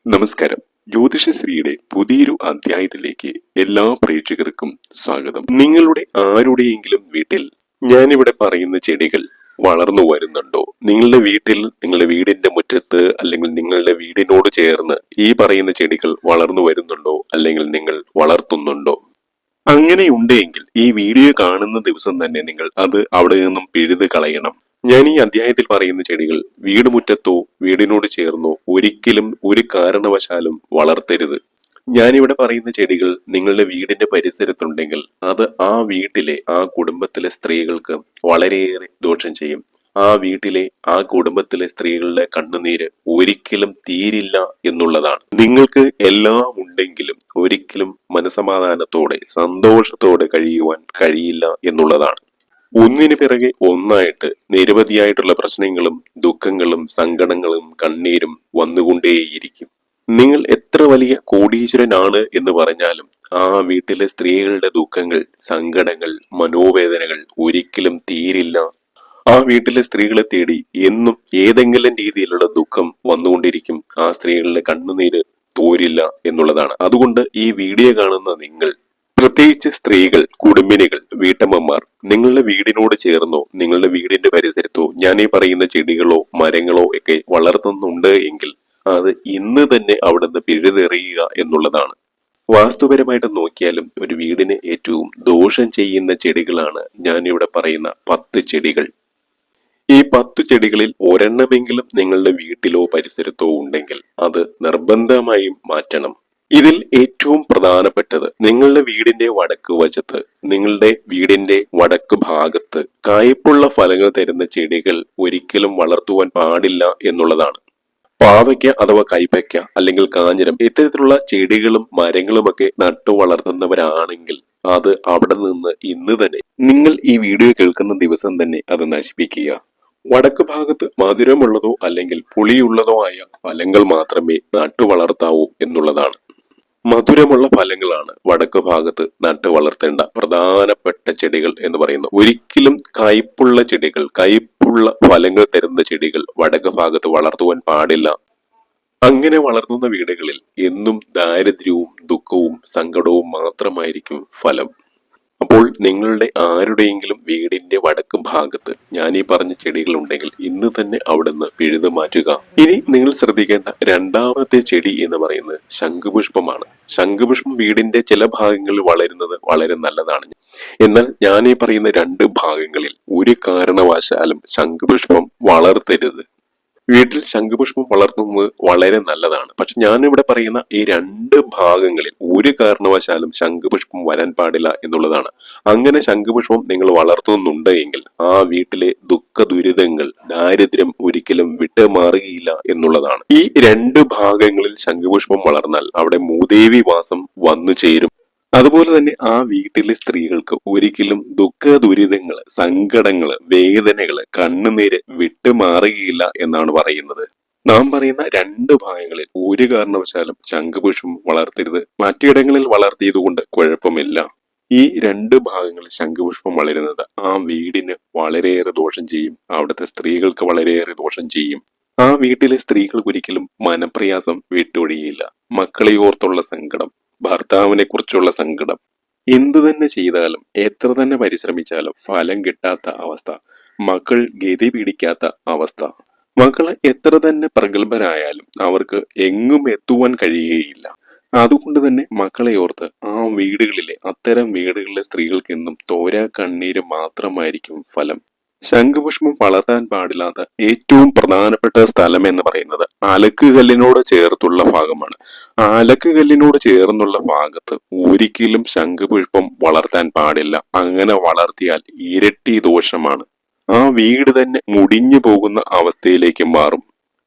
നമസ്കാരം. ജ്യോതിഷശ്രീയുടെ പുതിയൊരു അധ്യായത്തിലേക്ക് എല്ലാ പ്രേക്ഷകർക്കും സ്വാഗതം. നിങ്ങളുടെ ആരുടെയെങ്കിലും വീട്ടിൽ ഞാനിവിടെ പറയുന്ന ചെടികൾ വളർന്നു വരുന്നുണ്ടോ? നിങ്ങളുടെ വീട്ടിൽ, നിങ്ങളുടെ വീടിന്റെ മുറ്റത്ത് അല്ലെങ്കിൽ നിങ്ങളുടെ വീടിനോട് ചേർന്ന് ഈ പറയുന്ന ചെടികൾ വളർന്നു വരുന്നുണ്ടോ? അല്ലെങ്കിൽ നിങ്ങൾ വളർത്തുന്നുണ്ടോ? അങ്ങനെയുണ്ടെങ്കിൽ ഈ വീഡിയോ കാണുന്ന ദിവസം തന്നെ നിങ്ങൾ അത് അവിടെ നിന്നും പിഴുത് കളയണം. ഞാൻ ഈ അധ്യായത്തിൽ പറയുന്ന ചെടികൾ വീടുമുറ്റത്തോ വീടിനോട് ചേർന്നോ ഒരിക്കലും ഒരു കാരണവശാലും വളർത്തരുത്. ഞാനിവിടെ പറയുന്ന ചെടികൾ നിങ്ങളുടെ വീടിന്റെ പരിസരത്തുണ്ടെങ്കിൽ അത് ആ വീട്ടിലെ ആ കുടുംബത്തിലെ സ്ത്രീകൾക്ക് വളരെയേറെ ദോഷം ചെയ്യും. ആ വീട്ടിലെ ആ കുടുംബത്തിലെ സ്ത്രീകളുടെ കണ്ണുനീര് ഒരിക്കലും തീരില്ല എന്നുള്ളതാണ്. നിങ്ങൾക്ക് എല്ലാം ഉണ്ടെങ്കിലും ഒരിക്കലും മനസമാധാനത്തോടെ സന്തോഷത്തോടെ കഴിയുവാൻ കഴിയില്ല എന്നുള്ളതാണ്. ഒന്നിനു പിറകെ ഒന്നായിട്ട് നിരവധിയായിട്ടുള്ള പ്രശ്നങ്ങളും ദുഃഖങ്ങളും സങ്കടങ്ങളും കണ്ണീരും വന്നുകൊണ്ടേയിരിക്കും. നിങ്ങൾ എത്ര വലിയ കോടീശ്വരനാണ് എന്ന് പറഞ്ഞാലും ആ വീട്ടിലെ സ്ത്രീകളുടെ ദുഃഖങ്ങൾ, സങ്കടങ്ങൾ, മനോവേദനകൾ ഒരിക്കലും തീരില്ല. ആ വീട്ടിലെ സ്ത്രീകളെ തേടി എന്നും ഏതെങ്കിലും രീതിയിലുള്ള ദുഃഖം വന്നുകൊണ്ടിരിക്കും. ആ സ്ത്രീകളുടെ കണ്ണുനീര് തോരില്ല എന്നുള്ളതാണ്. അതുകൊണ്ട് ഈ വീഡിയോ കാണുന്ന നിങ്ങൾ, പ്രത്യേകിച്ച് സ്ത്രീകൾ, കുടുംബിനികൾ, വീട്ടമ്മമാർ, നിങ്ങളുടെ വീടിനോട് ചേർന്നോ നിങ്ങളുടെ വീടിന്റെ പരിസരത്തോ ഞാൻ ഈ പറയുന്ന ചെടികളോ മരങ്ങളോ ഒക്കെ വളർത്തുന്നുണ്ട് എങ്കിൽ അത് ഇന്ന് തന്നെ അവിടുന്ന് പിഴുതെറിയുക എന്നുള്ളതാണ്. വാസ്തുപരമായിട്ട് നോക്കിയാലും ഒരു വീടിന് ഏറ്റവും ദോഷം ചെയ്യുന്ന ചെടികളാണ് ഞാൻ ഇവിടെ പറയുന്ന 10 ചെടികൾ. ഈ 10 ചെടികളിൽ ഒരെണ്ണമെങ്കിലും നിങ്ങളുടെ വീട്ടിലോ പരിസരത്തോ ഉണ്ടെങ്കിൽ അത് നിർബന്ധമായും മാറ്റണം. ഇതിൽ ഏറ്റവും പ്രധാനപ്പെട്ടത്, നിങ്ങളുടെ വീടിന്റെ വടക്ക് വശത്ത്, നിങ്ങളുടെ വീടിന്റെ വടക്ക് ഭാഗത്ത് കായ്പുള്ള ഫലങ്ങൾ തരുന്ന ചെടികൾ ഒരിക്കലും വളർത്തുവാൻ പാടില്ല എന്നുള്ളതാണ്. പാവയ്ക്ക അഥവാ കൈപ്പയ്ക്ക അല്ലെങ്കിൽ കാഞ്ഞിരം ഇത്തരത്തിലുള്ള ചെടികളും മരങ്ങളുമൊക്കെ നട്ടു വളർത്തുന്നവരാണെങ്കിൽ അത് അവിടെ നിന്ന് ഇന്ന് തന്നെ, നിങ്ങൾ ഈ വീഡിയോ കേൾക്കുന്ന ദിവസം തന്നെ അത് നശിപ്പിക്കുക. വടക്ക് ഭാഗത്ത് മധുരമുള്ളതോ അല്ലെങ്കിൽ പുളിയുള്ളതോ ആയ ഫലങ്ങൾ മാത്രമേ നട്ടു വളർത്താവൂ എന്നുള്ളതാണ്. മധുരമുള്ള ഫലങ്ങളാണ് വടക്ക് ഭാഗത്ത് നട്ടു വളർത്തേണ്ട പ്രധാനപ്പെട്ട ചെടികൾ എന്ന് പറയുന്നത്. ഒരിക്കലും കയ്പുള്ള ചെടികൾ, കയ്പുള്ള ഫലങ്ങൾ തരുന്ന ചെടികൾ വടക്ക് ഭാഗത്ത് വളർത്തുവാൻ പാടില്ല. അങ്ങനെ വളർത്തുന്ന വീടുകളിൽ എന്നും ദാരിദ്ര്യവും ദുഃഖവും സങ്കടവും മാത്രമായിരിക്കും ഫലം. അപ്പോൾ നിങ്ങളുടെ ആരുടെയെങ്കിലും വീടിന്റെ വടക്ക് ഭാഗത്ത് ഞാൻ ഈ പറഞ്ഞ ചെടികൾ ഉണ്ടെങ്കിൽ ഇന്ന് തന്നെ അവിടുന്ന് പിഴുതു മാറ്റുക. ഇനി നിങ്ങൾ ശ്രദ്ധിക്കേണ്ട രണ്ടാമത്തെ ചെടി എന്ന് പറയുന്നത് ശംഖുപുഷ്പമാണ്. ശംഖുപുഷ്പം വീടിന്റെ ചില ഭാഗങ്ങളിൽ വളരുന്നത് വളരെ നല്ലതാണ്. എന്നാൽ ഞാൻ ഈ പറയുന്ന 2 ഭാഗങ്ങളിൽ ഒരു കാരണവശാലും ശംഖുപുഷ്പം വളർത്തരുത്. വീട്ടിൽ ശംഖുപുഷ്പം വളർത്തുന്നത് വളരെ നല്ലതാണ്. പക്ഷെ ഞാനിവിടെ പറയുന്ന ഈ 2 ഭാഗങ്ങളിൽ ഒരു കാരണവശാലും ശംഖുപുഷ്പം വരാൻ പാടില്ല എന്നുള്ളതാണ്. അങ്ങനെ ശംഖുപുഷ്പം നിങ്ങൾ വളർത്തുന്നുണ്ട് എങ്കിൽ ആ വീട്ടിലെ ദുഃഖ ദുരിതങ്ങൾ, ദാരിദ്ര്യം ഒരിക്കലും വിട്ടുമാറുകയില്ല എന്നുള്ളതാണ്. ഈ 2 ഭാഗങ്ങളിൽ ശംഖുപുഷ്പം വളർന്നാൽ അവിടെ മൂദേവി വാസം വന്നു ചേരും. അതുപോലെ തന്നെ ആ വീട്ടിലെ സ്ത്രീകൾക്ക് ഒരിക്കലും ദുഃഖ ദുരിതങ്ങള്, സങ്കടങ്ങള്, വേദനകള്, കണ്ണുനീര് വിട്ടുമാറുകയില്ല എന്നാണ് പറയുന്നത്. നാം പറയുന്ന 2 ഭാഗങ്ങളിൽ ഒരു കാരണവശാലും ശംഖുപുഷ്പം വളർത്തരുത്. മറ്റിടങ്ങളിൽ വളർത്തിയത് കൊണ്ട് കുഴപ്പമില്ല. ഈ 2 ഭാഗങ്ങളിൽ ശംഖുപുഷ്പം വളരുന്നത് ആ വീടിന് വളരെയേറെ ദോഷം ചെയ്യും. അവിടുത്തെ സ്ത്രീകൾക്ക് വളരെയേറെ ദോഷം ചെയ്യും. ആ വീട്ടിലെ സ്ത്രീകൾക്ക് ഒരിക്കലും മനപ്രയാസം വിട്ടൊഴിയില്ല. മക്കളെ ഓർത്തുള്ള സങ്കടം, ഭർത്താവിനെ കുറിച്ചുള്ള സങ്കടം, എന്തു തന്നെ ചെയ്താലും എത്ര തന്നെ പരിശ്രമിച്ചാലും ഫലം കിട്ടാത്ത അവസ്ഥ, മക്കൾ ഗതി പിടിക്കാത്ത അവസ്ഥ, മക്കള് എത്ര തന്നെ പ്രഗത്ഭരായാലും അവർക്ക് എങ്ങും എത്തുവാൻ കഴിയുകയില്ല. അതുകൊണ്ട് തന്നെ മക്കളെ ഓർത്ത് ആ വീടുകളിലെ, അത്തരം വീടുകളിലെ സ്ത്രീകൾക്ക് എന്നും തോരാ കണ്ണീര് മാത്രമായിരിക്കും ഫലം. ശംഖുപുഷ്പം വളർത്താൻ പാടില്ലാത്ത ഏറ്റവും പ്രധാനപ്പെട്ട സ്ഥലം എന്ന് പറയുന്നത് അലക്കുകല്ലിനോട് ചേർത്തുള്ള ഭാഗമാണ്. അലക്കുകല്ലിനോട് ചേർന്നുള്ള ഭാഗത്ത് ഒരിക്കലും ശംഖുപുഷ്പം വളർത്താൻ പാടില്ല. അങ്ങനെ വളർത്തിയാൽ ഇരട്ടി ദോഷമാണ്. ആ വീട് തന്നെ മുടിഞ്ഞു പോകുന്ന അവസ്ഥയിലേക്ക് മാറും.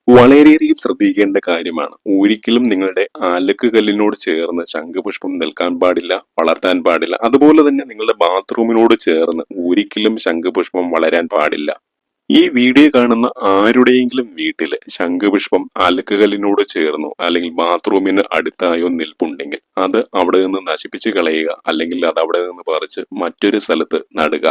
വളരെയധികം ശ്രദ്ധിക്കേണ്ട കാര്യമാണ്. ഒരിക്കലും നിങ്ങളുടെ അലക്കുകല്ലിനോട് ചേർന്ന് ശംഖുപുഷ്പം നിൽക്കാൻ പാടില്ല, വളർത്താൻ പാടില്ല. അതുപോലെ തന്നെ നിങ്ങളുടെ ബാത്റൂമിനോട് ചേർന്ന് ഒരിക്കലും ശംഖുപുഷ്പം വളരാൻ പാടില്ല. ഈ വീഡിയോ കാണുന്ന ആരുടെയെങ്കിലും വീട്ടില് ശംഖുപുഷ്പം അലക്കുകല്ലിനോട് ചേർന്നോ അല്ലെങ്കിൽ ബാത്റൂമിന് അടുത്തായോ നിൽപ്പുണ്ടെങ്കിൽ അത് അവിടെ നിന്ന് നശിപ്പിച്ച് കളയുക, അല്ലെങ്കിൽ അത് അവിടെ നിന്ന് പറിച്ച് മറ്റൊരു സ്ഥലത്ത് നടുക.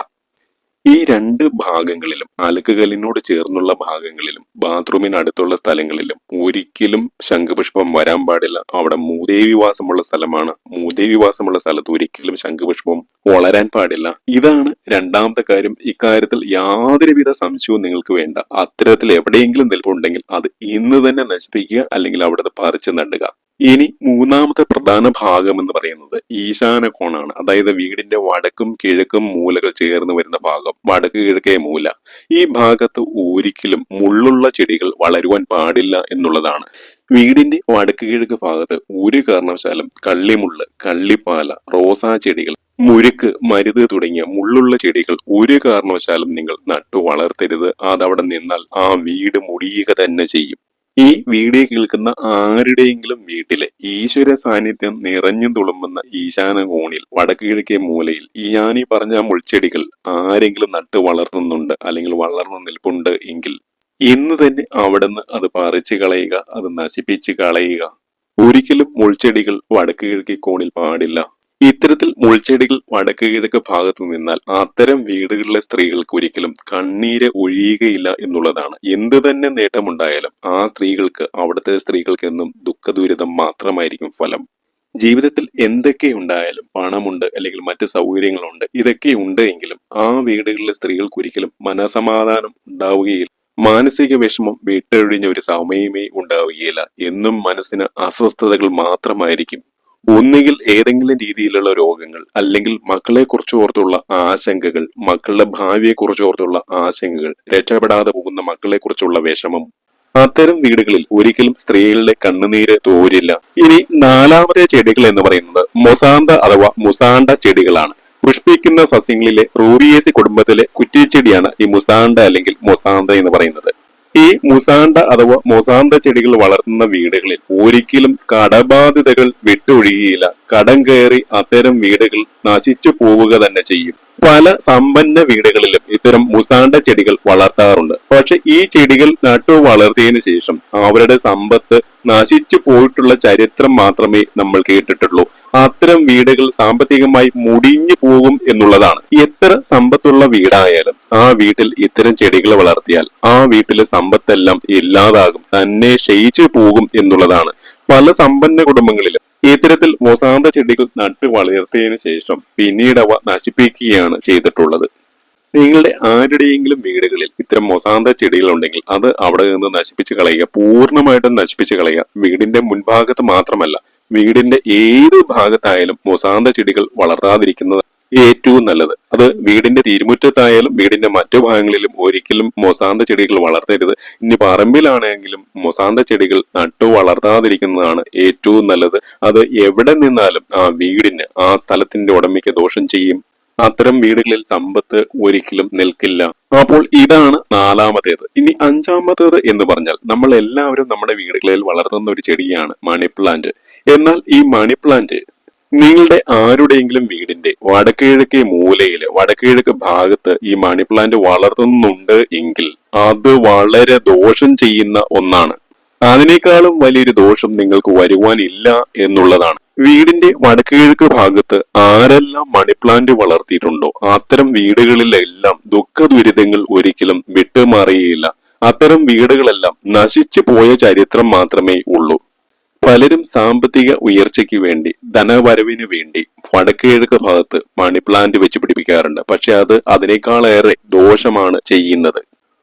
ഈ രണ്ട് ഭാഗങ്ങളിലും, അലക്കുകല്ലിനോട് ചേർന്നുള്ള ഭാഗങ്ങളിലും ബാത്റൂമിനടുത്തുള്ള സ്ഥലങ്ങളിലും ഒരിക്കലും ശംഖുപുഷ്പം വരാൻ പാടില്ല. അവിടെ മൂദേവിവാസമുള്ള സ്ഥലമാണ്. മൂദേവിവാസമുള്ള സ്ഥലത്ത് ഒരിക്കലും ശംഖുപുഷ്പം വളരാൻ പാടില്ല. ഇതാണ് രണ്ടാമത്തെ കാര്യം. ഇക്കാര്യത്തിൽ യാതൊരുവിധ സംശയവും നിങ്ങൾക്ക് വേണ്ട. അത്തരത്തിൽ എവിടെയെങ്കിലും നിൽപ്പുണ്ടെങ്കിൽ അത് ഇന്ന് തന്നെ നശിപ്പിക്കുക, അല്ലെങ്കിൽ അവിടെ പറിച്ചു നടുക. ഇനി മൂന്നാമത്തെ പ്രധാന ഭാഗം എന്ന് പറയുന്നത് ഈശാന കോണാണ്. അതായത് വീടിന്റെ വടക്കും കിഴക്കും മൂലകൾ ചേർന്ന് വരുന്ന ഭാഗം, വടക്ക് കിഴക്കേ മൂല. ഈ ഭാഗത്ത് ഒരിക്കലും മുള്ളുള്ള ചെടികൾ വളരുവാൻ പാടില്ല എന്നുള്ളതാണ്. വീടിന്റെ വടക്ക് കിഴക്ക് ഭാഗത്ത് ഒരു കാരണവശാലും കള്ളിമുള്ള്, കള്ളിപ്പാല, റോസാ ചെടികൾ, മുരുക്ക്, മരുത് തുടങ്ങിയ മുള്ളുള്ള ചെടികൾ ഒരു കാരണവശാലും നിങ്ങൾ നട്ടു വളർത്തരുത്. അതവിടെ നിന്നാൽ ആ വീട് മുടിയുക തന്നെ ചെയ്യും. ഈ വീഡിയോ കേൾക്കുന്ന ആരുടെയെങ്കിലും വീട്ടിലെ ഈശ്വര സാന്നിധ്യം നിറഞ്ഞു തുളുമ്പുന്ന ഈശാന കോണിൽ വടക്ക് കിഴക്കേ മൂലയിൽ ഞാനീ പറഞ്ഞ മുൾച്ചെടികൾ ആരെങ്കിലും നട്ട് വളർത്തുന്നുണ്ട്, അല്ലെങ്കിൽ വളർന്നു നിൽപ്പുണ്ട് എങ്കിൽ ഇന്ന് തന്നെ അവിടുന്ന് അത് പറിച്ചു കളയുക, അത് നശിപ്പിച്ച് കളയുക. ഒരിക്കലും മുൾച്ചെടികൾ വടക്ക് കിഴക്കേ കോണിൽ പാടില്ല. ഇത്തരത്തിൽ മുൾച്ചെടികൾ വടക്ക് കിഴക്ക് ഭാഗത്ത് നിന്നാൽ അത്തരം വീടുകളിലെ സ്ത്രീകൾക്ക് ഒരിക്കലും കണ്ണീര് ഒഴിയുകയില്ല എന്നുള്ളതാണ്. എന്ത് തന്നെ നേട്ടമുണ്ടായാലും ആ സ്ത്രീകൾക്ക്, അവിടുത്തെ സ്ത്രീകൾക്ക് എന്നും ദുഃഖദുരിതം മാത്രമായിരിക്കും ഫലം. ജീവിതത്തിൽ എന്തൊക്കെ ഉണ്ടായാലും, പണമുണ്ട് അല്ലെങ്കിൽ മറ്റ് സൗകര്യങ്ങളുണ്ട്, ഇതൊക്കെ ഉണ്ട് എങ്കിലും ആ വീടുകളിലെ സ്ത്രീകൾക്ക് ഒരിക്കലും മനസമാധാനം ഉണ്ടാവുകയില്ല. മാനസിക വിഷമം വിട്ടൊഴിഞ്ഞ ഒരു സമയമേ ഉണ്ടാവുകയില്ല. എന്നും മനസ്സിന് അസ്വസ്ഥതകൾ മാത്രമായിരിക്കും. ഒന്നുകിൽ ഏതെങ്കിലും രീതിയിലുള്ള രോഗങ്ങൾ, അല്ലെങ്കിൽ മക്കളെ കുറിച്ച് ഓർത്തുള്ള ആശങ്കകൾ, മക്കളുടെ ഭാവിയെ കുറിച്ച് ഓർത്തുള്ള ആശങ്കകൾ, രക്ഷപ്പെടാതെ പോകുന്ന മക്കളെ കുറിച്ചുള്ള വിഷമം. അത്തരം വീടുകളിൽ ഒരിക്കലും സ്ത്രീകളുടെ കണ്ണുനീര് തോരില്ല. ഇനി നാലാമത്തെ ചെടികൾ എന്ന് പറയുന്നത് മൊസാന്ത അഥവാ മുസാണ്ട ചെടികളാണ്. പുഷ്പിക്കുന്ന സസ്യങ്ങളിലെ റൂബിയേസി കുടുംബത്തിലെ കുറ്റിച്ചെടിയാണ് ഈ മുസാണ്ട അല്ലെങ്കിൽ മൊസാന്ത എന്ന് പറയുന്നത്. ഈ മുസാണ്ട അഥവാ മൊസാന്ത ചെടികൾ വളർത്തുന്ന വീടുകളിൽ ഒരിക്കലും കടബാധിതകൾ വിട്ടൊഴിയുകയില്ല. കടം കയറി അത്തരം വീടുകൾ നശിച്ചു പോവുക തന്നെ ചെയ്യും. പല സമ്പന്ന വീടുകളിലും ഇത്തരം മുസാണ്ട ചെടികൾ വളർത്താറുണ്ട്. പക്ഷെ ഈ ചെടികൾ നട്ടു വളർത്തിയതിനു ശേഷം അവരുടെ സമ്പത്ത് നശിച്ചു പോയിട്ടുള്ള ചരിത്രം മാത്രമേ നമ്മൾ കേട്ടിട്ടുള്ളൂ. അത്തരം വീടുകൾ സാമ്പത്തികമായി മുടിഞ്ഞു പോകും എന്നുള്ളതാണ്. എത്ര സമ്പത്തുള്ള വീടായാലും ആ വീട്ടിൽ ഇത്തരം ചെടികൾ വളർത്തിയാൽ ആ വീട്ടിലെ സമ്പത്തെല്ലാം ഇല്ലാതാകും, തന്നെ ക്ഷയിച്ചു പോകും എന്നുള്ളതാണ്. പല സമ്പന്ന കുടുംബങ്ങളിലും ഇത്തരത്തിൽ മൊസാന്ത ചെടികൾ നട്ടു വളർത്തിയതിനു ശേഷം പിന്നീട് അവ നശിപ്പിക്കുകയാണ് ചെയ്തിട്ടുള്ളത്. നിങ്ങളുടെ ആരുടെയെങ്കിലും വീടുകളിൽ ഇത്തരം മൊസാന്ത ചെടികൾ ഉണ്ടെങ്കിൽ അത് അവിടെ നിന്ന് നശിപ്പിച്ച് കളയുക, പൂർണ്ണമായിട്ടും നശിപ്പിച്ച് കളയുക. വീടിന്റെ മുൻഭാഗത്ത് മാത്രമല്ല, വീടിന്റെ ഏത് ഭാഗത്തായാലും മൊസാന്ത ചെടികൾ വളർത്താതിരിക്കുന്നത് ഏറ്റവും നല്ലത്. അത് വീടിന്റെ തിരുമുറ്റത്തായാലും വീടിന്റെ മറ്റു ഭാഗങ്ങളിലും ഒരിക്കലും മൊസാന്ത ചെടികൾ വളർത്തരുത്. ഇനി പറമ്പിലാണെങ്കിലും മൊസാന്ത ചെടികൾ നട്ടു വളർത്താതിരിക്കുന്നതാണ് ഏറ്റവും നല്ലത്. അത് എവിടെ നിന്നാലും ആ വീടിന്, ആ സ്ഥലത്തിന്റെ ഉടമയ്ക്ക് ദോഷം ചെയ്യും. അത്തരം വീടുകളിൽ സമ്പത്ത് ഒരിക്കലും നിൽക്കില്ല. അപ്പോൾ ഇതാണ് നാലാമത്തേത്. ഇനി അഞ്ചാമത്തേത് എന്ന് പറഞ്ഞാൽ നമ്മൾ എല്ലാവരും നമ്മുടെ വീടുകളിൽ വളർത്തുന്ന ഒരു ചെടിയാണ് മണി പ്ലാന്റ്. എന്നാൽ ഈ മണി പ്ലാന്റ് നിങ്ങളുടെ ആരുടെയെങ്കിലും വീടിന്റെ വടക്ക് കിഴക്കേ മൂലയില്, വടക്ക് കിഴക്ക് ഭാഗത്ത് ഈ മണി പ്ലാന്റ് വളർത്തുന്നുണ്ട് എങ്കിൽ അത് വളരെ ദോഷം ചെയ്യുന്ന ഒന്നാണ്. അതിനേക്കാളും വലിയൊരു ദോഷം നിങ്ങൾക്ക് വരുവാനില്ല എന്നുള്ളതാണ്. വീടിന്റെ വടക്ക് കിഴക്ക് ഭാഗത്ത് ആരെല്ലാം മണി പ്ലാന്റ് വളർത്തിയിട്ടുണ്ടോ അത്തരം വീടുകളിലെല്ലാം ദുഃഖ ദുരിതങ്ങൾ ഒരിക്കലും വിട്ടുമാറിയില്ല. അത്തരം വീടുകളെല്ലാം നശിച്ചു പോയ ചരിത്രം മാത്രമേ ഉള്ളൂ. പലരും സാമ്പത്തിക ഉയർച്ചയ്ക്ക് വേണ്ടി, ധനവരവിന് വേണ്ടി വടക്ക് കിഴക്ക് ഭാഗത്ത് മണി പ്ലാന്റ് വെച്ച് പിടിപ്പിക്കാറുണ്ട്. പക്ഷെ അത് അതിനേക്കാളേറെ ദോഷമാണ് ചെയ്യുന്നത്.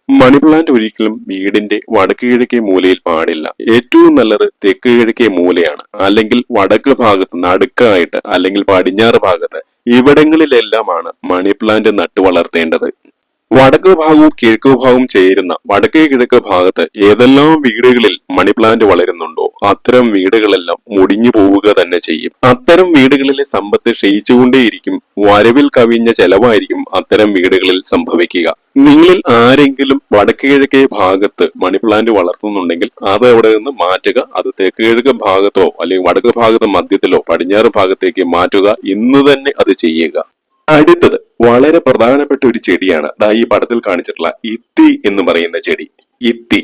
മണി പ്ലാന്റ് ഒരിക്കലും വീടിന്റെ വടക്ക് കിഴക്കേ മൂലയിൽ പാടില്ല. ഏറ്റവും നല്ലത് തെക്ക് കിഴക്കേ മൂലയാണ്, അല്ലെങ്കിൽ വടക്ക് ഭാഗത്ത് നടുക്കായിട്ട്, അല്ലെങ്കിൽ പടിഞ്ഞാറ് ഭാഗത്ത്. ഇവിടങ്ങളിലെല്ലാമാണ് മണി പ്ലാന്റ് നട്ടു വളർത്തേണ്ടത്. വടക്ക് ഭാഗവും കിഴക്ക് ഭാഗവും ചേരുന്ന വടക്കേ കിഴക്ക് ഭാഗത്ത് ഏതെല്ലാം വീടുകളിൽ മണി പ്ലാന്റ് വളരുന്നുണ്ടോ അത്തരം വീടുകളെല്ലാം മുടിഞ്ഞു പോവുക തന്നെ ചെയ്യും. അത്തരം വീടുകളിലെ സമ്പത്ത് ക്ഷയിച്ചുകൊണ്ടേയിരിക്കും. വരവിൽ കവിഞ്ഞ ചെലവായിരിക്കും അത്തരം വീടുകളിൽ സംഭവിക്കുക. നിങ്ങളിൽ ആരെങ്കിലും വടക്ക് കിഴക്കേ ഭാഗത്ത് മണി പ്ലാന്റ് വളർത്തുന്നുണ്ടെങ്കിൽ അത് അവിടെ നിന്ന് മാറ്റുക. അത് തെക്ക് കിഴക്ക് ഭാഗത്തോ അല്ലെങ്കിൽ വടക്ക് ഭാഗത്ത് മധ്യത്തിലോ പടിഞ്ഞാറ് ഭാഗത്തേക്ക് മാറ്റുക. ഇന്ന് തന്നെ അത് ചെയ്യുക. അടുത്തത് വളരെ പ്രധാനപ്പെട്ട ഒരു ചെടിയാണ് ഈ പടത്തിൽ കാണിച്ചിട്ടുള്ള ഇത്തി എന്ന് പറയുന്ന ചെടി. ഇത്തി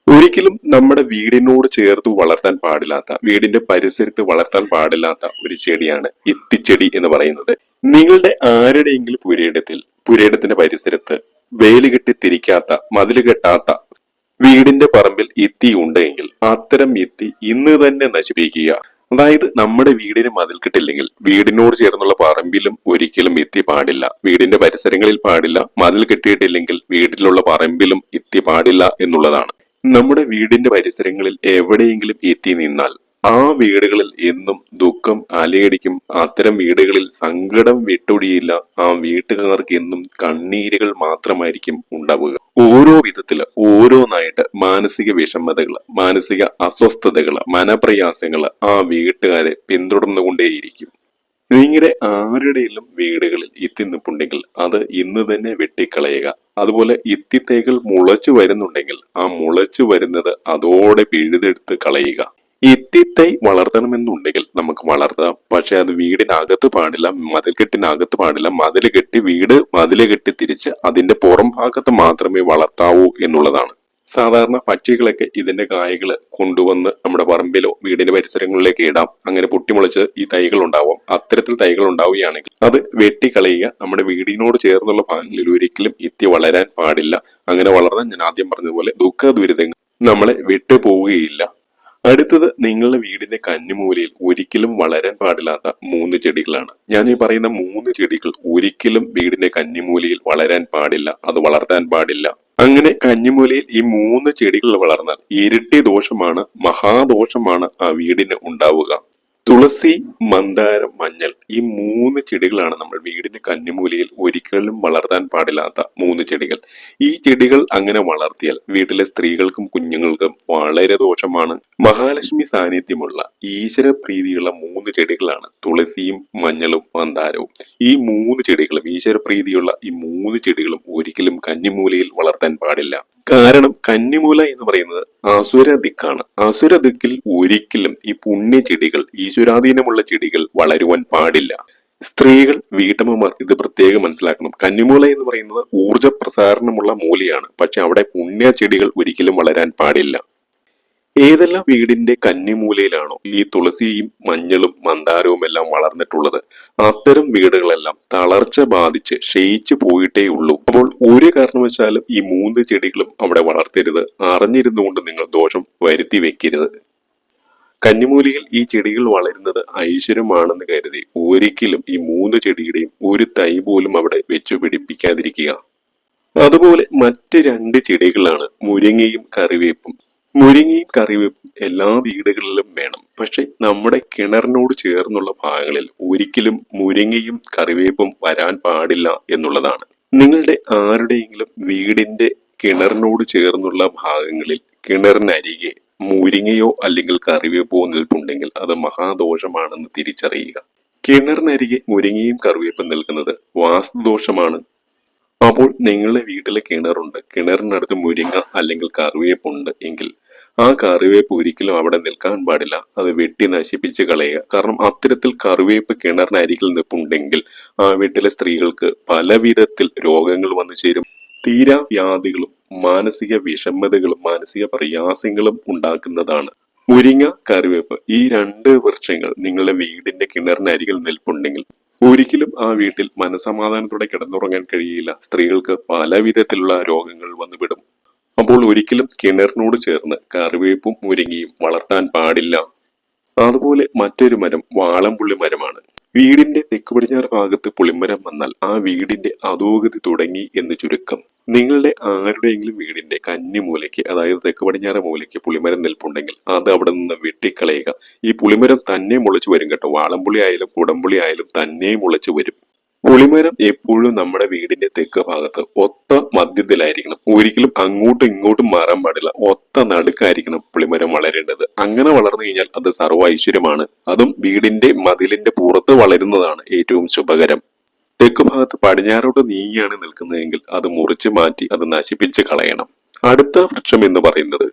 ഒരിക്കലും നമ്മുടെ വീടിനോട് ചേർത്ത് വളർത്താൻ പാടില്ലാത്ത, വീടിന്റെ പരിസരത്ത് വളർത്താൻ പാടില്ലാത്ത ഒരു ചെടിയാണ് ഇത്തിച്ചെടി എന്ന് പറയുന്നത്. നിങ്ങളുടെ ആരുടെയെങ്കിലും പുരയിടത്തിൽ പുരയിടത്തിന്റെ പരിസരത്ത് വേലി കെട്ടി തിരിക്കാത്ത, മതില് കെട്ടാത്ത വീടിന്റെ പറമ്പിൽ എത്തി ഉണ്ടെങ്കിൽ അത്തരം എത്തി ഇന്ന് തന്നെ നശിപ്പിക്കുക. അതായത് നമ്മുടെ വീടിന് മതിൽക്കെട്ടില്ലെങ്കിൽ വീടിനോട് ചേർന്നുള്ള പറമ്പിലും ഒരിക്കലും എത്തി പാടില്ല, വീടിന്റെ പരിസരങ്ങളിൽ പാടില്ല. മതിൽ കെട്ടിയിട്ടില്ലെങ്കിൽ വീട്ടിലുള്ള പറമ്പിലും എത്തി പാടില്ല എന്നുള്ളതാണ്. നമ്മുടെ വീടിന്റെ പരിസരങ്ങളിൽ എവിടെയെങ്കിലും എത്തി നിന്നാൽ ആ വീടുകളിൽ എന്നും ദുഃഖം അലയടിക്കും. അത്തരം വീടുകളിൽ സങ്കടം വിട്ടൊഴിയില്ല. ആ വീട്ടുകാർക്ക് എന്നും കണ്ണീരുകൾ മാത്രമായിരിക്കും ഉണ്ടാവുക. ഓരോ വിധത്തില് ഓരോന്നായിട്ട് മാനസിക വിഷമതകള്, മാനസിക അസ്വസ്ഥതകള്, മനപ്രയാസങ്ങള് ആ വീട്ടുകാരെ പിന്തുടർന്നുകൊണ്ടേയിരിക്കും. നിങ്ങളുടെ ആരുടെയെങ്കിലും വീടുകളിൽ ഇത്തി നിപ്പുണ്ടെങ്കിൽ അത് ഇന്ന് തന്നെ വെട്ടിക്കളയുക. അതുപോലെ ഇത്തി തൈകൾ മുളച്ചു വരുന്നുണ്ടെങ്കിൽ ആ മുളച്ചു വരുന്നത് അതോടെ പിഴുതെടുത്ത് കളയുക. ഇത്തിത്തൈ വളർത്തണമെന്നുണ്ടെങ്കിൽ നമുക്ക് വളർത്താം, പക്ഷെ അത് വീടിനകത്ത് പാടില്ല, മതിൽക്കെട്ടിനകത്ത് പാടില്ല. മതില് കെട്ടി മതില് കെട്ടി തിരിച്ച് അതിന്റെ പുറം ഭാഗത്ത് മാത്രമേ വളർത്താവൂ എന്നുള്ളതാണ്. സാധാരണ പക്ഷികളൊക്കെ ഇതിന്റെ കായകള് കൊണ്ടുവന്ന് നമ്മുടെ പറമ്പിലോ വീടിന്റെ പരിസരങ്ങളിലേക്ക് ഇടാം. അങ്ങനെ പൊട്ടിമുളച്ച് ഈ തൈകൾ ഉണ്ടാവും. അത്തരത്തിൽ തൈകൾ ഉണ്ടാവുകയാണെങ്കിൽ അത് വെട്ടിക്കളയുക. നമ്മുടെ വീടിനോട് ചേർന്നുള്ള ഭാഗങ്ങളിൽ ഒരിക്കലും ഇത്തി വളരാൻ പാടില്ല. അങ്ങനെ വളർന്നാൽ ഞാൻ ആദ്യം പറഞ്ഞതുപോലെ ദുഃഖ ദുരിതങ്ങൾ നമ്മളെ വിട്ടുപോവുകയില്ല. അടുത്തത് നിങ്ങളുടെ വീടിന്റെ കന്നിമൂലയിൽ ഒരിക്കലും വളരാൻ പാടില്ലാത്ത 3 ചെടികളാണ്. ഞാൻ ഈ പറയുന്ന 3 ചെടികൾ ഒരിക്കലും വീടിന്റെ കന്നിമൂലയിൽ വളരാൻ പാടില്ല, അത് വളർത്താൻ പാടില്ല. അങ്ങനെ കന്നിമൂലയിൽ ഈ 3 ചെടികൾ വളർന്നാൽ ഇരട്ടി ദോഷമാണ്, മഹാദോഷമാണ് ആ വീടിന് ഉണ്ടാവുക. തുളസി, മന്ദാരം, മഞ്ഞൾ ഈ 3 ചെടികളാണ് നമ്മൾ വീടിന്റെ കന്നിമൂലയിൽ ഒരിക്കലും വളർത്താൻ പാടില്ലാത്ത 3 ചെടികൾ. ഈ ചെടികൾ അങ്ങനെ വളർത്തിയാൽ വീട്ടിലെ സ്ത്രീകൾക്കും കുഞ്ഞുങ്ങൾക്കും വളരെ ദോഷമാണ്. മഹാലക്ഷ്മി സാന്നിധ്യമുള്ള ഈശ്വര പ്രീതിയുള്ള 3 ചെടികളാണ് തുളസിയും മഞ്ഞളും മന്ദാരവും. ഈ 3 ചെടികളും ഈശ്വര പ്രീതിയുള്ള ഈ 3 ചെടികളും ഒരിക്കലും കന്നിമൂലയിൽ വളർത്താൻ പാടില്ല. കാരണം കന്നിമൂല എന്ന് പറയുന്നത് അസുര ദിക്കാണ്. അസുര ദിക്കിൽ ഒരിക്കലും ഈ പുണ്യ ചെടികൾ, ഈശ്വരാധീനമുള്ള ചെടികൾ വളരുവാൻ പാടില്ല. സ്ത്രീകൾ, വീട്ടമ്മമാർ ഇത് പ്രത്യേകം മനസ്സിലാക്കണം. കന്നിമൂല എന്ന് പറയുന്നത് ഊർജ പ്രസാരണമുള്ള മൂലയാണ്, പക്ഷെ അവിടെ പുണ്യ ചെടികൾ ഒരിക്കലും വളരാൻ പാടില്ല. ഏതെല്ലാം വീടിന്റെ കന്നിമൂലയിലാണോ ഈ തുളസിയും മഞ്ഞളും മന്ദാരവും എല്ലാം വളർന്നിട്ടുള്ളത്, അത്തരം വീടുകളെല്ലാം തളർച്ച ബാധിച്ച് ക്ഷയിച്ചു പോയിട്ടേ ഉള്ളൂ. അപ്പോൾ ഒരു കാരണവശാലും ഈ 3 ചെടികളും അവിടെ വളർത്തരുത്. അറിഞ്ഞിരുന്നുകൊണ്ട് നിങ്ങൾ ദോഷം വരുത്തി വെക്കരുത്. കന്നിമൂലയിൽ ഈ ചെടികൾ വളരുന്നത് ഐശ്വര്യമാണെന്ന് കരുതി ഒരിക്കലും ഈ 3 ചെടിയുടെയും ഒരു തൈ പോലും അവിടെ വെച്ചു പിടിപ്പിക്കാതിരിക്കുക. അതുപോലെ മറ്റ് 2 ചെടികളാണ് മുരിങ്ങയും കറിവേപ്പും. മുരിങ്ങയും കറിവേപ്പും എല്ലാ വീടുകളിലും വേണം, പക്ഷെ നമ്മുടെ കിണറിനോട് ചേർന്നുള്ള ഭാഗങ്ങളിൽ ഒരിക്കലും മുരിങ്ങയും കറിവേപ്പും വരാൻ പാടില്ല എന്നുള്ളതാണ്. നിങ്ങളുടെ ആരുടെയെങ്കിലും വീടിന്റെ കിണറിനോട് ചേർന്നുള്ള ഭാഗങ്ങളിൽ കിണറിനരികെ മുരിങ്ങയോ അല്ലെങ്കിൽ കറിവേപ്പോ നിൽപ്പുണ്ടെങ്കിൽ അത് മഹാദോഷമാണെന്ന് തിരിച്ചറിയുക. കിണറിനരികെ മുരിങ്ങയും കറിവേപ്പും നിൽക്കുന്നത് വാസ്തുദോഷമാണ്. അപ്പോൾ നിങ്ങളുടെ വീട്ടിലെ കിണറുണ്ട്, കിണറിനടുത്ത് മുരിങ്ങ അല്ലെങ്കിൽ കറിവേപ്പുണ്ട് എങ്കിൽ ആ കറിവേപ്പ് ഒരിക്കലും അവിടെ നിൽക്കാൻ പാടില്ല, അത് വെട്ടി നശിപ്പിച്ച് കളയുക. കാരണം അത്തരത്തിൽ കറിവേപ്പ് കിണറിനരികിൽ നിൽപ്പുണ്ടെങ്കിൽ ആ വീട്ടിലെ സ്ത്രീകൾക്ക് പല വിധത്തിൽ രോഗങ്ങൾ വന്നു ചേരും. തീരാ വ്യാധികളും മാനസിക വിഷമതകളും മാനസിക പ്രയാസങ്ങളും ഉണ്ടാക്കുന്നതാണ്. മുരിങ്ങ, കറിവേപ്പ് ഈ 2 വൃക്ഷങ്ങൾ നിങ്ങളുടെ വീടിന്റെ കിണറിനരികിൽ നിൽപ്പുണ്ടെങ്കിൽ ഒരിക്കലും ആ വീട്ടിൽ മനസമാധാനത്തോടെ കിടന്നുറങ്ങാൻ കഴിയില്ല. സ്ത്രീകൾക്ക് പല വിധത്തിലുള്ള രോഗങ്ങൾ വന്നുവിടും. അപ്പോൾ ഒരിക്കലും കിണറിനോട് ചേർന്ന് കറിവേപ്പും മുരിങ്ങയും വളർത്താൻ പാടില്ല. അതുപോലെ മറ്റൊരു മരം വാളംപുള്ളി മരമാണ്. വീടിന്റെ തെക്ക് പടിഞ്ഞാറ് ഭാഗത്ത് പുളിമരം വന്നാൽ ആ വീടിന്റെ അധോഗതി തുടങ്ങി എന്ന് ചുരുക്കം. നിങ്ങളുടെ ആരുടെയെങ്കിലും വീടിന്റെ കന്നിമൂലയ്ക്ക്, അതായത് തെക്ക് പടിഞ്ഞാറ് മൂലയ്ക്ക് പുളിമരം നിൽപ്പുണ്ടെങ്കിൽ അത് അവിടെ നിന്ന് വെട്ടിക്കളയുക. ഈ പുളിമരം തന്നെ മുളച്ചു വരും കേട്ടോ. വാളംപുളി ആയാലും കുടംപുളി ആയാലും തന്നെ മുളച്ചു വരും. പുളിമരം എപ്പോഴും നമ്മുടെ വീടിന്റെ തെക്ക് ഭാഗത്ത് ഒത്ത മധ്യത്തിലായിരിക്കണം. ഒരിക്കലും അങ്ങോട്ടും ഇങ്ങോട്ടും മാറാൻ പാടില്ല. ഒത്ത നടുക്കായിരിക്കണം പുളിമരം വളരേണ്ടത്. അങ്ങനെ വളർന്നു കഴിഞ്ഞാൽ അത് സർവ്വ ഐശ്വര്യമാണ്. അതും വീടിന്റെ മതിലിന്റെ പുറത്ത് വളരുന്നതാണ് ഏറ്റവും ശുഭകരം. തെക്ക് ഭാഗത്ത് പടിഞ്ഞാറോട്ട് നീങ്ങിയാണ് നിൽക്കുന്നതെങ്കിൽ അത് മുറിച്ച് മാറ്റി അത് നശിപ്പിച്ച് കളയണം. അടുത്ത വൃക്ഷം എന്ന് പറയുന്നത്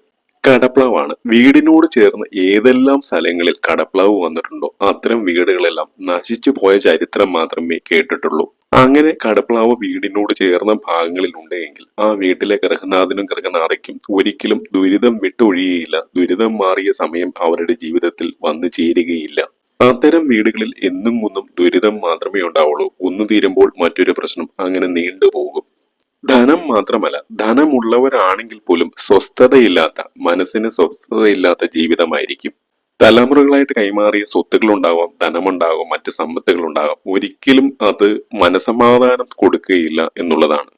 കടപ്ലാവാണ്. വീടിനോട് ചേർന്ന് ഏതെല്ലാം സ്ഥലങ്ങളിൽ കടപ്ലാവ് വന്നിട്ടുണ്ടോ അത്തരം വീടുകളെല്ലാം നശിച്ചു പോയ ചരിത്രം മാത്രമേ കേട്ടിട്ടുള്ളൂ. അങ്ങനെ കടപ്ലാവ് വീടിനോട് ചേർന്ന ഭാഗങ്ങളിൽ ഉണ്ടെങ്കിൽ ആ വീട്ടിലെ ഗൃഹനാഥനും ഗൃഹനാഥയ്ക്കും ഒരിക്കലും ദുരിതം വിട്ടൊഴിയുകയില്ല. ദുരിതം മാറിയ സമയം അവരുടെ ജീവിതത്തിൽ വന്നു ചേരുകയില്ല. അത്തരം വീടുകളിൽ എന്നും ഒന്നും ദുരിതം മാത്രമേ ഉണ്ടാവുള്ളൂ. ഒന്ന് തീരുമ്പോൾ മറ്റൊരു പ്രശ്നം അങ്ങനെ നീണ്ടുപോകും. ധനം മാത്രമല്ല, ധനമുള്ളവരാണെങ്കിൽ പോലും സ്വസ്ഥതയില്ലാത്ത, മനസ്സിന് സ്വസ്ഥതയില്ലാത്ത ജീവിതമായിരിക്കും. തലമുറകളായിട്ട് കൈമാറിയ സ്വത്തുക്കൾ ഉണ്ടാവാം, ധനമുണ്ടാകും, മറ്റ് സമ്പത്തുകൾ ഉണ്ടാകാം. ഒരിക്കലും അത് മനസമാധാനം കൊടുക്കുകയില്ല എന്നുള്ളതാണ്.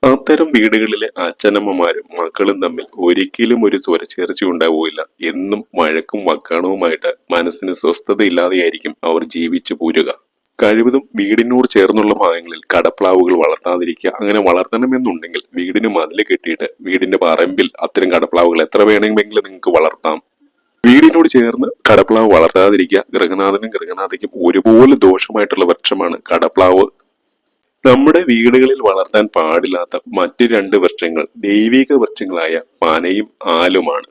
അത്തരം വീടുകളിലെ അച്ഛനമ്മമാരും മക്കളും തമ്മിൽ ഒരിക്കലും ഒരു സ്വരച്ചേർച്ച ഉണ്ടാവുകയില്ല. എന്നും വഴക്കും വക്കാണവുമായിട്ട് മനസ്സിന് സ്വസ്ഥതയില്ലാതെയായിരിക്കും അവർ ജീവിച്ചു പോരുക. കഴിവതും വീടിനോട് ചേർന്നുള്ള ഭാഗങ്ങളിൽ കടപ്ലാവുകൾ വളർത്താതിരിക്കുക. അങ്ങനെ വളർത്തണമെന്നുണ്ടെങ്കിൽ വീടിന് മതില് കെട്ടിയിട്ട് വീടിന്റെ പറമ്പിൽ അത്തരം കടപ്ലാവുകൾ എത്ര വേണമെങ്കിലും നിങ്ങൾക്ക് വളർത്താം. വീടിനോട് ചേർന്ന് കടപ്ലാവ് വളർത്താതിരിക്കുക. ഗൃഹനാഥനും ഗൃഹനാഥയ്ക്കും ഒരുപോലെ ദോഷമായിട്ടുള്ള വൃക്ഷമാണ് കടപ്ലാവ്. നമ്മുടെ വീടുകളിൽ വളർത്താൻ പാടില്ലാത്ത മറ്റ് രണ്ട് വൃക്ഷങ്ങൾ ദൈവിക വൃക്ഷങ്ങളായ പനയും ആലുമാണ്.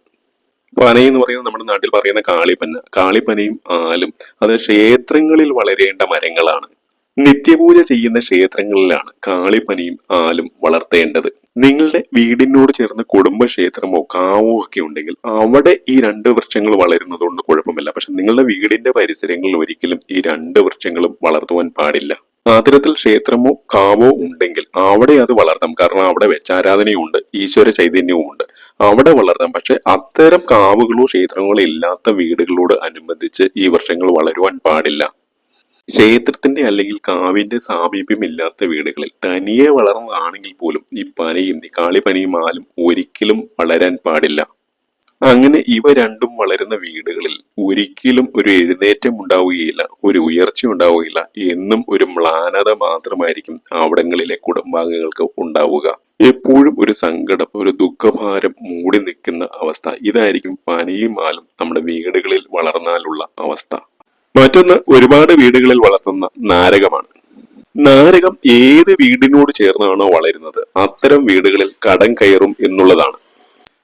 പന എന്ന് പറയുന്നത് നമ്മുടെ നാട്ടിൽ പറയുന്ന കാളിപ്പന. കാളിപ്പനയും ആലും അത് ക്ഷേത്രങ്ങളിൽ വളരേണ്ട മരങ്ങളാണ്. നിത്യപൂജ ചെയ്യുന്ന ക്ഷേത്രങ്ങളിലാണ് കാളിപ്പനയും ആലും വളർത്തേണ്ടത്. നിങ്ങളുടെ വീടിനോട് ചേർന്ന് കുടുംബക്ഷേത്രമോ കാവോ ഒക്കെ ഉണ്ടെങ്കിൽ അവിടെ ഈ രണ്ട് വൃക്ഷങ്ങൾ വളരുന്നത് കൊണ്ട് കുഴപ്പമില്ല. പക്ഷെ നിങ്ങളുടെ വീടിന്റെ പരിസരങ്ങളിൽ ഒരിക്കലും ഈ രണ്ട് വൃക്ഷങ്ങളും വളർത്തുവാൻ പാടില്ല. അത്തരത്തിൽ ക്ഷേത്രമോ കാവോ ഉണ്ടെങ്കിൽ അവിടെ അത് വളർത്താം. കാരണം അവിടെ വെച്ചാരാധനയുണ്ട്, ഈശ്വര ചൈതന്യവും ഉണ്ട്, അവിടെ വളർത്താം. പക്ഷെ അത്തരം കാവുകളോ ക്ഷേത്രങ്ങളോ ഇല്ലാത്ത വീടുകളോട് അനുബന്ധിച്ച് ഈ വൃക്ഷങ്ങൾ വളരുവാൻ പാടില്ല. ക്ഷേത്രത്തിന്റെ അല്ലെങ്കിൽ കാവിന്റെ സാമീപ്യം ഇല്ലാത്ത വീടുകളിൽ തനിയെ വളർന്നതാണെങ്കിൽ പോലും ഈ പനയും കാളിപ്പനയും ആലും ഒരിക്കലും വളരാൻ പാടില്ല. അങ്ങനെ ഇവ രണ്ടും വളരുന്ന വീടുകളിൽ ഒരിക്കലും ഒരു എഴുന്നേറ്റം ഉണ്ടാവുകയില്ല, ഒരു ഉയർച്ച ഉണ്ടാവുകയില്ല. എന്നും ഒരു മ്ലാനത മാത്രമായിരിക്കും അവിടങ്ങളിലെ കുടുംബാംഗങ്ങൾക്ക് ഉണ്ടാവുക. എപ്പോഴും ഒരു സങ്കടം, ഒരു ദുഃഖഭാരം മൂടി നിൽക്കുന്ന അവസ്ഥ. ഇതായിരിക്കും പനയും ആലും നമ്മുടെ വീടുകളിൽ വളർന്നാലുള്ള അവസ്ഥ. മറ്റൊന്ന്, ഒരുപാട് വീടുകളിൽ വളർത്തുന്ന നാരകമാണ്. നാരകം ഏത് വീടിനോട് ചേർന്നാണോ വളരുന്നത് അത്തരം വീടുകളിൽ കടം കയറും എന്നുള്ളതാണ്.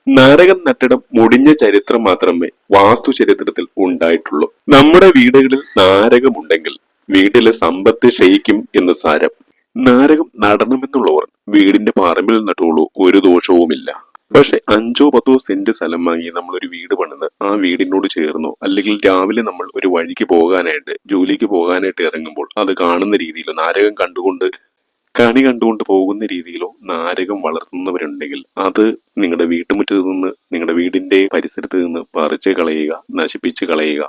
നാരകം നട്ടിടം മുടിഞ്ഞ ചരിത്രം മാത്രമേ വാസ്തു ചരിത്രത്തിൽ ഉണ്ടായിട്ടുള്ളൂ. നമ്മുടെ വീടുകളിൽ നാരകമുണ്ടെങ്കിൽ വീട്ടിലെ സമ്പത്ത് ക്ഷയിക്കും എന്ന് സാരം. നാരകം നടണമെന്നുള്ളവർ വീടിന്റെ പറമ്പിൽ നട്ടുള്ളൂ, ഒരു ദോഷവുമില്ല. പക്ഷെ 5-10 സെന്റ് സ്ഥലം വാങ്ങി നമ്മൾ ഒരു വീട് പണിത് ആ വീടിനോട് ചേർന്നോ അല്ലെങ്കിൽ രാവിലെ നമ്മൾ ഒരു വഴിക്ക് പോകാനായിട്ട്, ജോലിക്ക് പോകാനായിട്ട് ഇറങ്ങുമ്പോൾ അത് കാണുന്ന രീതിയിലോ, നാരകം കണ്ടുകൊണ്ട് കണി കണ്ടുകൊണ്ട് പോകുന്ന രീതിയിലോ നാരകം വളർത്തുന്നവരുണ്ടെങ്കിൽ അത് നിങ്ങളുടെ വീട്ടുമുറ്റത്ത് നിന്ന്, നിങ്ങളുടെ വീടിന്റെ പരിസരത്ത് നിന്ന് പറിച്ച് കളയുക, നശിപ്പിച്ച് കളയുക.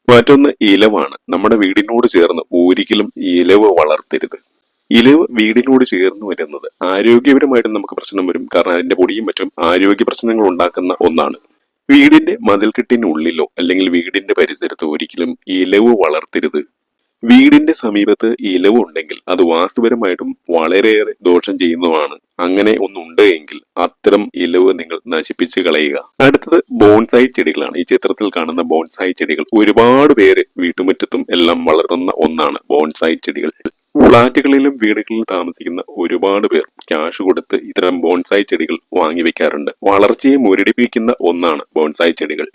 മറ്റൊന്ന് ഇലവാണ്. നമ്മുടെ വീടിനോട് ചേർന്ന് ഒരിക്കലും ഇലവ് വളർത്തരുത്. ഇലവ് വീടിനോട് ചേർന്ന് വരുന്നത് ആരോഗ്യപരമായിട്ട് നമുക്ക് പ്രശ്നം വരും. കാരണം അതിന്റെ പൊടിയും മറ്റും ആരോഗ്യ പ്രശ്നങ്ങൾ ഉണ്ടാക്കുന്ന ഒന്നാണ്. വീടിന്റെ മതിൽക്കെട്ടിനുള്ളിലോ അല്ലെങ്കിൽ വീടിന്റെ പരിസരത്തോ ഒരിക്കലും ഇലവ് വളർത്തരുത്. വീടിന്റെ സമീപത്ത് ഇലവ് ഉണ്ടെങ്കിൽ അത് വാസ്തുപരമായിട്ടും വളരെയേറെ ദോഷം ചെയ്യുന്നതാണ്. അങ്ങനെ ഒന്നുണ്ട് എങ്കിൽ അത്തരം ഇലവ് നിങ്ങൾ നശിപ്പിച്ച് കളയുക. അടുത്തത് ബോൺസായി ചെടികളാണ്. ഈ ചിത്രത്തിൽ കാണുന്ന ബോൺസായി ചെടികൾ ഒരുപാട് പേര് വീട്ടുമുറ്റത്തും എല്ലാം വളർത്തുന്ന ഒന്നാണ് ബോൺസായി ചെടികൾ. ഫ്ളാറ്റുകളിലും വീടുകളിലും താമസിക്കുന്ന ഒരുപാട് പേർ ക്യാഷ് കൊടുത്ത് ഇത്തരം ബോൺസായി ചെടികൾ വാങ്ങി വെക്കാറുണ്ട്. വളർച്ചയെ മുരടിപ്പിക്കുന്ന ഒന്നാണ് ബോൺസായി ചെടികൾ.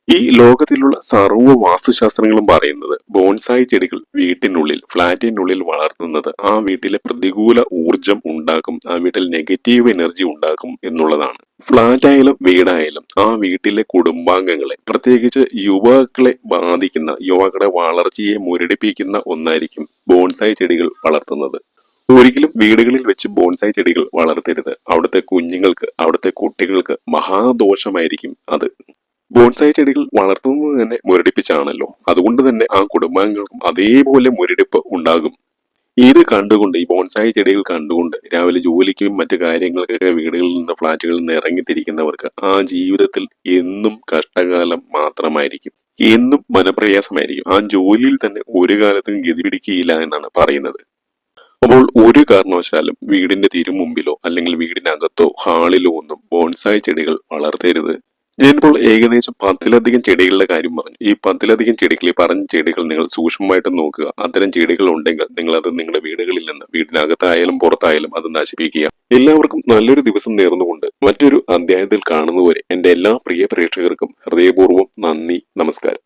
ഈ ലോകത്തിലുള്ള സർവ്വ വാസ്തുശാസ്ത്രങ്ങളും പറയുന്നത് ബോൺസായി ചെടികൾ വീട്ടിനുള്ളിൽ, ഫ്ളാറ്റിനുള്ളിൽ വളർത്തുന്നത് ആ വീട്ടിലെ പ്രതികൂല ഊർജം ഉണ്ടാക്കും, ആ വീട്ടിൽ നെഗറ്റീവ് എനർജി ഉണ്ടാക്കും എന്നുള്ളതാണ്. ഫ്ളാറ്റായാലും വീടായാലും ആ വീട്ടിലെ കുടുംബാംഗങ്ങളെ, പ്രത്യേകിച്ച് യുവാക്കളെ ബാധിക്കുന്ന, യുവാക്കളുടെ വളർച്ചയെ മുരടിപ്പിക്കുന്ന ഒന്നായിരിക്കും ബോൺസായി ചെടികൾ വളർത്തുന്നത്. ഒരിക്കലും വീടുകളിൽ വെച്ച് ബോൺസായി ചെടികൾ വളർത്തരുത്. അവിടുത്തെ കുഞ്ഞുങ്ങൾക്ക്, അവിടുത്തെ കുട്ടികൾക്ക് മഹാദോഷമായിരിക്കും അത്. ബോൺസായി ചെടികൾ വളർത്തുന്നത് തന്നെ മുരടിപ്പിച്ചാണല്ലോ. അതുകൊണ്ട് തന്നെ ആ കുടുംബാംഗങ്ങൾക്കും അതേപോലെ മുരടിപ്പ് ഉണ്ടാകും. ഇത് കണ്ടുകൊണ്ട്, ഈ ബോൺസായി ചെടികൾ കണ്ടുകൊണ്ട് രാവിലെ ജോലിക്കും മറ്റു കാര്യങ്ങൾക്കൊക്കെ വീടുകളിൽ നിന്ന്, ഫ്ളാറ്റുകളിൽ നിന്ന് ഇറങ്ങിത്തിരിക്കുന്നവർക്ക് ആ ജീവിതത്തിൽ എന്നും കഷ്ടകാലം മാത്രമായിരിക്കും, എന്നും മനപ്രയാസമായിരിക്കും. ആ ജോലിയിൽ തന്നെ ഒരു കാലത്തും ഗതി പിടിക്കുകയില്ല എന്നാണ് പറയുന്നത്. അപ്പോൾ ഒരു കാരണവശാലും വീടിന്റെ തിരുമുമ്പിലോ അല്ലെങ്കിൽ വീടിനകത്തോ ഹാളിലോ ഒന്നും ബോൺസായി ചെടികൾ വളർത്തരുത്. ഞാനിപ്പോൾ ഏകദേശം 10ലധികം ചെടികളുടെ കാര്യം പറഞ്ഞു. ഈ 10ലധികം ചെടികൾ, ഈ പറഞ്ഞ ചെടികൾ നിങ്ങൾ സൂക്ഷ്മമായിട്ട് നോക്കുക. അത്തരം ചെടികൾ ഉണ്ടെങ്കിൽ നിങ്ങൾ അത് നിങ്ങളുടെ വീടുകളിൽ നിന്ന്, വീടിനകത്തായാലും പുറത്തായാലും അത് നശിപ്പിക്കുക. എല്ലാവർക്കും നല്ലൊരു ദിവസം നേർന്നുകൊണ്ട് മറ്റൊരു അധ്യായത്തിൽ കാണുന്നവരെ എന്റെ എല്ലാ പ്രിയ പ്രേക്ഷകർക്കും ഹൃദയപൂർവ്വം നന്ദി, നമസ്കാരം.